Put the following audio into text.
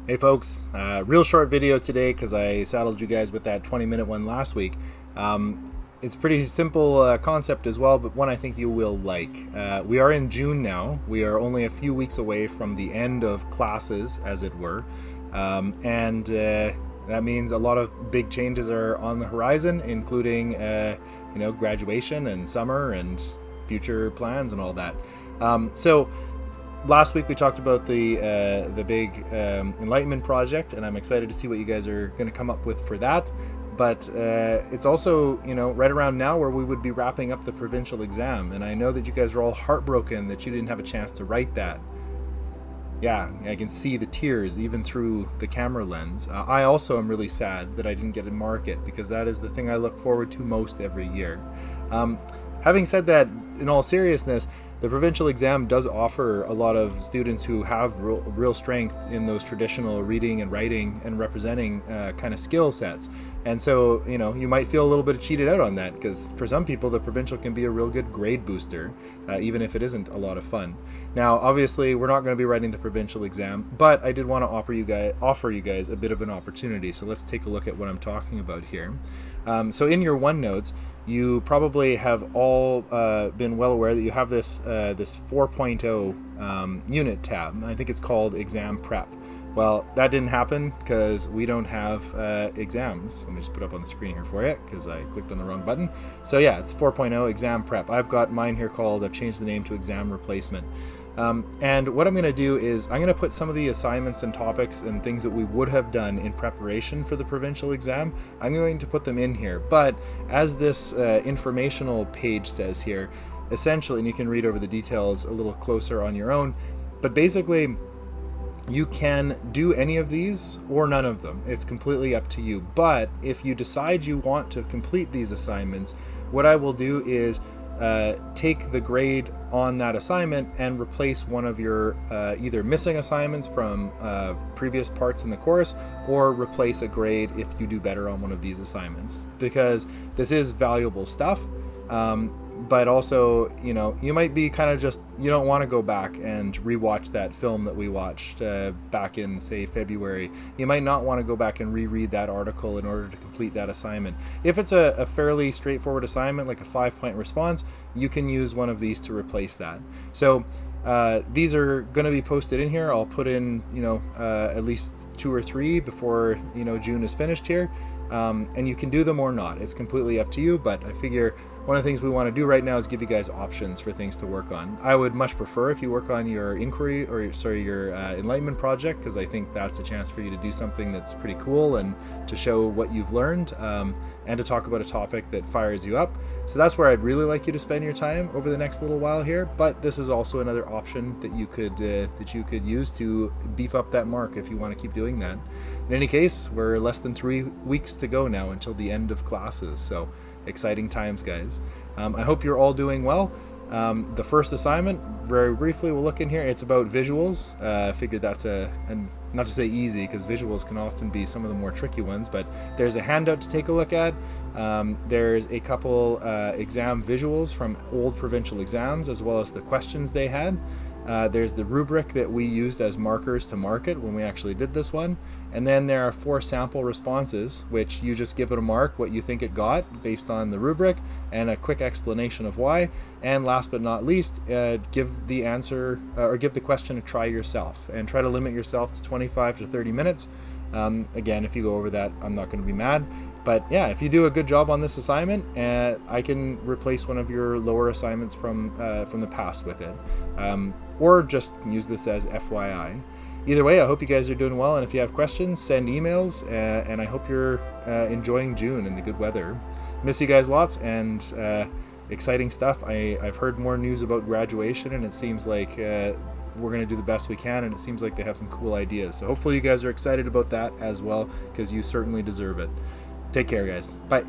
Hey folks, real short video today because I saddled you guys with that 20-minute one last week. It's pretty simple concept as well, but one I think you will like. We are in June now. We are only a few weeks away from the end of classes, as it were, and that means a lot of big changes are on the horizon, including graduation and summer and future plans and all that. So last week we talked about the big Enlightenment project, and I'm excited to see what you guys are going to come up with for that. But it's also, right around now where we would be wrapping up the provincial exam, and I know that you guys are all heartbroken that you didn't have a chance to write that. Yeah, I can see the tears even through the camera lens. I also am really sad that I didn't get to mark it, because that is the thing I look forward to most every year. Having said that, in all seriousness, the provincial exam does offer a lot of students who have real strength in those traditional reading and writing and representing kind of skill sets. And so, you might feel a little bit cheated out on that, because for some people the provincial can be a real good grade booster, even if it isn't a lot of fun. Now, obviously, we're not going to be writing the provincial exam, but I did want to offer you guys a bit of an opportunity. So let's take a look at what I'm talking about here. So in your OneNotes, you probably have all been well aware that you have this 4.0 unit tab. I think it's called exam prep. Well, that didn't happen because we don't have exams. Let me just put it up on the screen here for you because I clicked on the wrong button. So yeah, it's 4.0 exam prep. I've got mine here called, I've changed the name to exam replacement. And what I'm going to do is I'm going to put some of the assignments and topics and things that we would have done in preparation for the provincial exam. I'm going to put them in here. But as this informational page says here, essentially, and you can read over the details a little closer on your own, but basically you can do any of these or none of them. It's completely up to you. But if you decide you want to complete these assignments, what I will do is take the grade on that assignment and replace one of your either missing assignments from previous parts in the course, or replace a grade if you do better on one of these assignments, because this is valuable stuff. But also, you might be kind of just, you don't want to go back and rewatch that film that we watched back in, say, February. You might not want to go back and reread that article in order to complete that assignment. If it's a fairly straightforward assignment, like a 5-point response, you can use one of these to replace that. So these are going to be posted in here. I'll put in, at least 2 or 3 before, June is finished here. And you can do them or not. It's completely up to you, but I figure one of the things we want to do right now is give you guys options for things to work on. I would much prefer if you work on your your Enlightenment project, because I think that's a chance for you to do something that's pretty cool and to show what you've learned, and to talk about a topic that fires you up. So that's where I'd really like you to spend your time over the next little while here. But this is also another option that you could use to beef up that mark if you want to keep doing that. In any case, we're less than 3 weeks to go now until the end of classes, so exciting times, guys. I hope you're all doing well. The first assignment, very briefly, we'll look in here. It's about visuals. I figured that's and not to say easy, because visuals can often be some of the more tricky ones, but there's a handout to take a look at. There's a couple exam visuals from old provincial exams, as well as the questions they had. There's the rubric that we used as markers to mark it when we actually did this one. And then there are 4 sample responses, which you just give it a mark, what you think it got based on the rubric, and a quick explanation of why. And last but not least, give the answer or give the question a try yourself, and try to limit yourself to 25 to 30 minutes. Again, if you go over that, I'm not going to be mad. But yeah, if you do a good job on this assignment, I can replace one of your lower assignments from the past with it. Or just use this as FYI. Either way, I hope you guys are doing well, and if you have questions, send emails, and I hope you're enjoying June and the good weather. Miss you guys lots, and exciting stuff. I've heard more news about graduation, and it seems like we're going to do the best we can, and it seems like they have some cool ideas. So hopefully you guys are excited about that as well, because you certainly deserve it. Take care, guys. Bye.